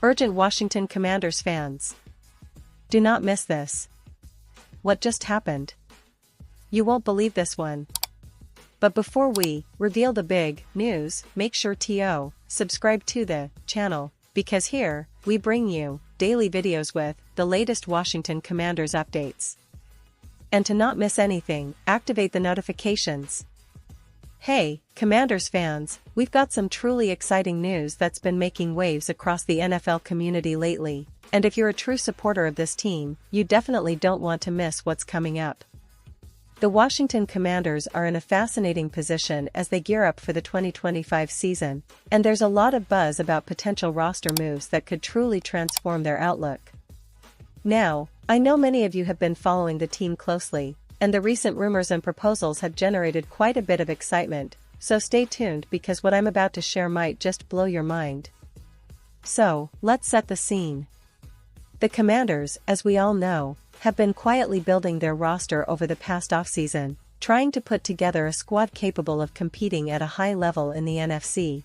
Urgent Washington Commanders fans. Do not miss this. What just happened? You won't believe this one. But before we reveal the big news, make sure to subscribe to the channel, because here, we bring you daily videos with the latest Washington Commanders updates. And to not miss anything, activate the notifications. Hey, Commanders fans, we've got some truly exciting news that's been making waves across the NFL community lately, and if you're a true supporter of this team, you definitely don't want to miss what's coming up. The Washington Commanders are in a fascinating position as they gear up for the 2025 season, and there's a lot of buzz about potential roster moves that could truly transform their outlook. Now, I know many of you have been following the team closely, and the recent rumors and proposals have generated quite a bit of excitement, so stay tuned because what I'm about to share might just blow your mind. So, let's set the scene. The Commanders, as we all know, have been quietly building their roster over the past offseason, trying to put together a squad capable of competing at a high level in the NFC.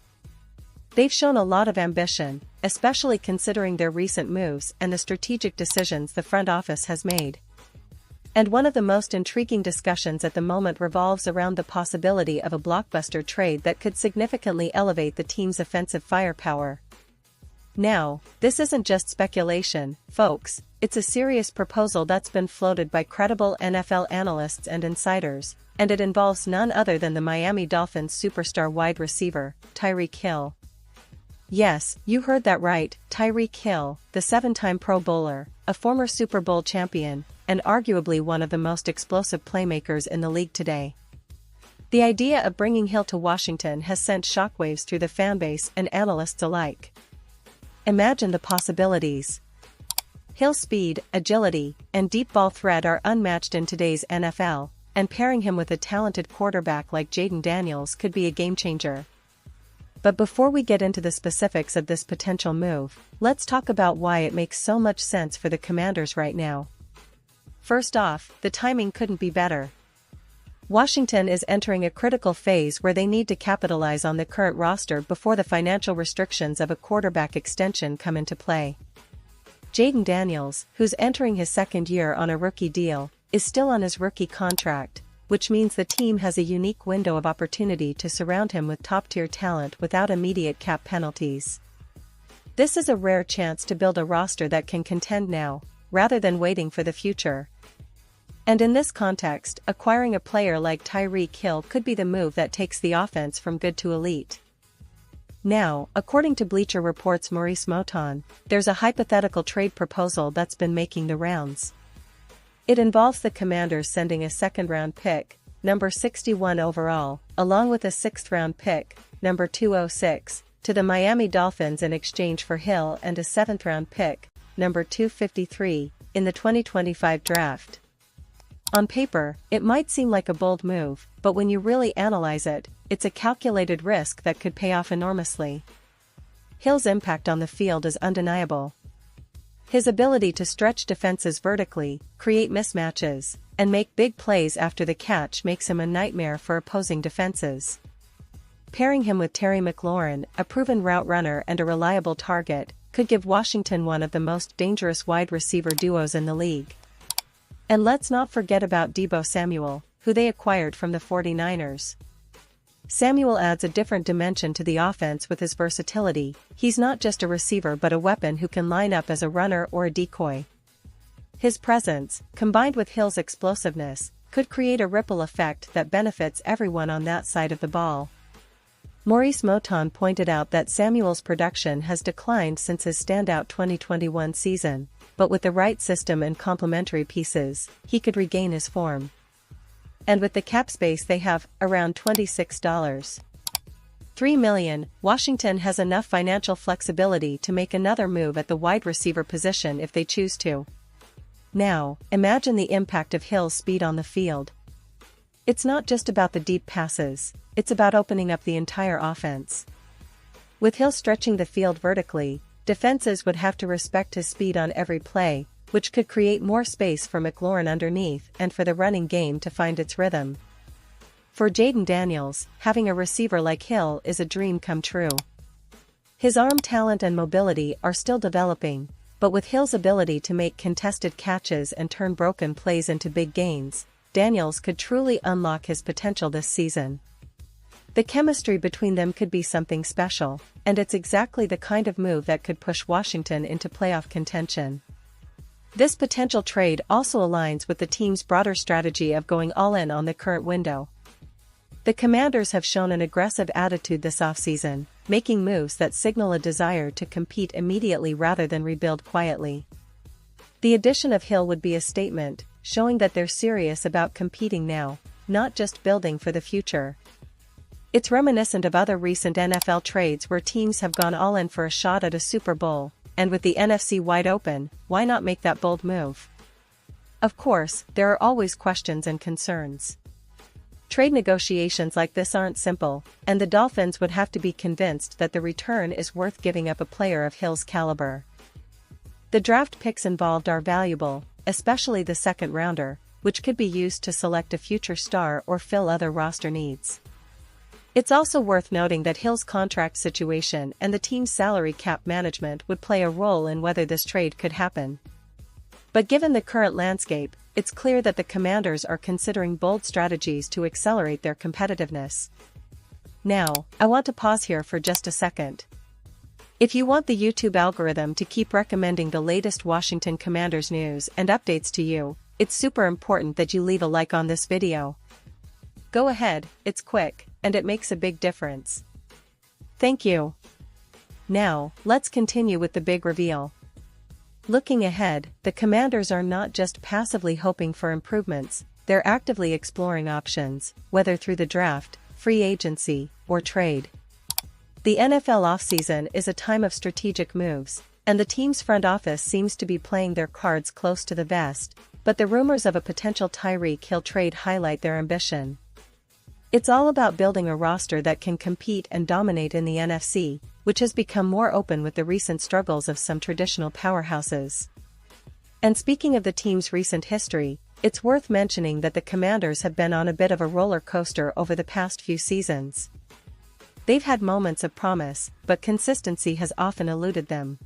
They've shown a lot of ambition, especially considering their recent moves and the strategic decisions the front office has made. And one of the most intriguing discussions at the moment revolves around the possibility of a blockbuster trade that could significantly elevate the team's offensive firepower. Now, this isn't just speculation, folks, it's a serious proposal that's been floated by credible NFL analysts and insiders, and it involves none other than the Miami Dolphins superstar wide receiver, Tyreek Hill. Yes, you heard that right, Tyreek Hill, the 7-time Pro Bowler, a former Super Bowl champion, and arguably one of the most explosive playmakers in the league today. The idea of bringing Hill to Washington has sent shockwaves through the fanbase and analysts alike. Imagine the possibilities. Hill's speed, agility, and deep ball threat are unmatched in today's NFL, and pairing him with a talented quarterback like Jayden Daniels could be a game-changer. But before we get into the specifics of this potential move, let's talk about why it makes so much sense for the Commanders right now. First off, the timing couldn't be better. Washington is entering a critical phase where they need to capitalize on the current roster before the financial restrictions of a quarterback extension come into play. Jayden Daniels, who's entering his second year on a rookie deal, is still on his rookie contract, which means the team has a unique window of opportunity to surround him with top-tier talent without immediate cap penalties. This is a rare chance to build a roster that can contend now, rather than waiting for the future. And in this context, acquiring a player like Tyreek Hill could be the move that takes the offense from good to elite. Now, according to Bleacher Report's Maurice Moton, there's a hypothetical trade proposal that's been making the rounds. It involves the Commanders sending a second-round pick, number 61 overall, along with a sixth-round pick, number 206, to the Miami Dolphins in exchange for Hill and a seventh-round pick, number 253, in the 2025 draft. On paper, it might seem like a bold move, but when you really analyze it, it's a calculated risk that could pay off enormously. Hill's impact on the field is undeniable. His ability to stretch defenses vertically, create mismatches, and make big plays after the catch makes him a nightmare for opposing defenses. Pairing him with Terry McLaurin, a proven route runner and a reliable target, could give Washington one of the most dangerous wide receiver duos in the league. And let's not forget about Deebo Samuel, who they acquired from the 49ers. Samuel adds a different dimension to the offense with his versatility. He's not just a receiver but a weapon who can line up as a runner or a decoy. His presence, combined with Hill's explosiveness, could create a ripple effect that benefits everyone on that side of the ball. Maurice Moton pointed out that Samuel's production has declined since his standout 2021 season, but with the right system and complementary pieces, he could regain his form. And with the cap space they have, around $26.3 million, Washington has enough financial flexibility to make another move at the wide receiver position if they choose to. Now, imagine the impact of Hill's speed on the field. It's not just about the deep passes, it's about opening up the entire offense. With Hill stretching the field vertically, defenses would have to respect his speed on every play, which could create more space for McLaurin underneath and for the running game to find its rhythm. For Jayden Daniels, having a receiver like Hill is a dream come true. His arm talent and mobility are still developing, but with Hill's ability to make contested catches and turn broken plays into big gains, Daniels could truly unlock his potential this season. The chemistry between them could be something special, and it's exactly the kind of move that could push Washington into playoff contention. This potential trade also aligns with the team's broader strategy of going all in on the current window. The Commanders have shown an aggressive attitude this offseason, making moves that signal a desire to compete immediately rather than rebuild quietly. The addition of Hill would be a statement, showing that they're serious about competing now, not just building for the future. It's reminiscent of other recent NFL trades where teams have gone all in for a shot at a Super Bowl, and with the NFC wide open, why not make that bold move? Of course, there are always questions and concerns. Trade negotiations like this aren't simple, and the Dolphins would have to be convinced that the return is worth giving up a player of Hill's caliber. The draft picks involved are valuable, especially the second rounder, which could be used to select a future star or fill other roster needs. It's also worth noting that Hill's contract situation and the team's salary cap management would play a role in whether this trade could happen. But given the current landscape, it's clear that the Commanders are considering bold strategies to accelerate their competitiveness. Now, I want to pause here for just a second. If you want the YouTube algorithm to keep recommending the latest Washington Commanders news and updates to you, it's super important that you leave a like on this video. Go ahead, it's quick, and it makes a big difference. Thank you. Now, let's continue with the big reveal. Looking ahead, the Commanders are not just passively hoping for improvements, they're actively exploring options, whether through the draft, free agency, or trade. The NFL offseason is a time of strategic moves, and the team's front office seems to be playing their cards close to the vest, but the rumors of a potential Tyreek Hill trade highlight their ambition. It's all about building a roster that can compete and dominate in the NFC, which has become more open with the recent struggles of some traditional powerhouses. And speaking of the team's recent history, it's worth mentioning that the Commanders have been on a bit of a roller coaster over the past few seasons. They've had moments of promise, but consistency has often eluded them.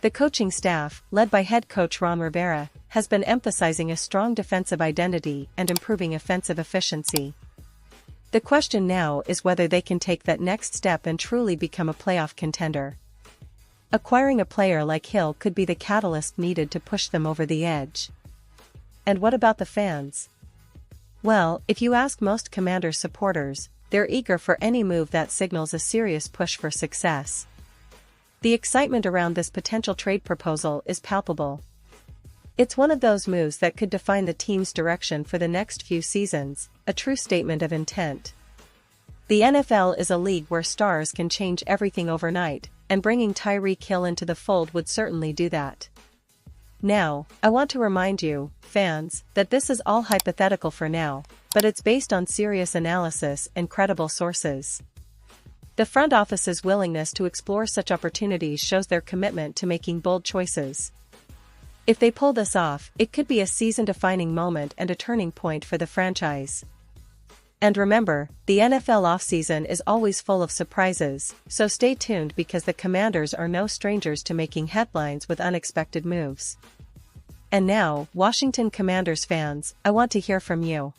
The coaching staff, led by head coach Ron Rivera, has been emphasizing a strong defensive identity and improving offensive efficiency. The question now is whether they can take that next step and truly become a playoff contender. Acquiring a player like Hill could be the catalyst needed to push them over the edge. And what about the fans? Well, if you ask most Commanders supporters, they're eager for any move that signals a serious push for success. The excitement around this potential trade proposal is palpable. It's one of those moves that could define the team's direction for the next few seasons, a true statement of intent. The NFL is a league where stars can change everything overnight, and bringing Tyreek Hill into the fold would certainly do that. Now, I want to remind you, fans, that this is all hypothetical for now, but it's based on serious analysis and credible sources. The front office's willingness to explore such opportunities shows their commitment to making bold choices. If they pull this off, it could be a season-defining moment and a turning point for the franchise. And remember, the NFL offseason is always full of surprises, so stay tuned because the Commanders are no strangers to making headlines with unexpected moves. And now, Washington Commanders fans, I want to hear from you.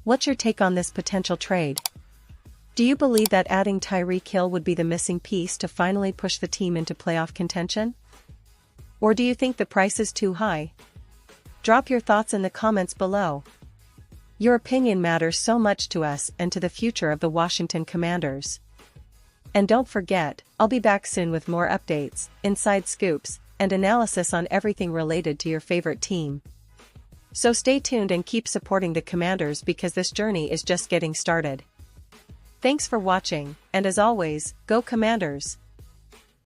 What's your take on this potential trade? Do you believe that adding Tyreek Hill would be the missing piece to finally push the team into playoff contention? Or do you think the price is too high? Drop your thoughts in the comments below. Your opinion matters so much to us and to the future of the Washington Commanders. And don't forget, I'll be back soon with more updates, inside scoops, and analysis on everything related to your favorite team. So stay tuned and keep supporting the Commanders because this journey is just getting started. Thanks for watching, and as always, go Commanders!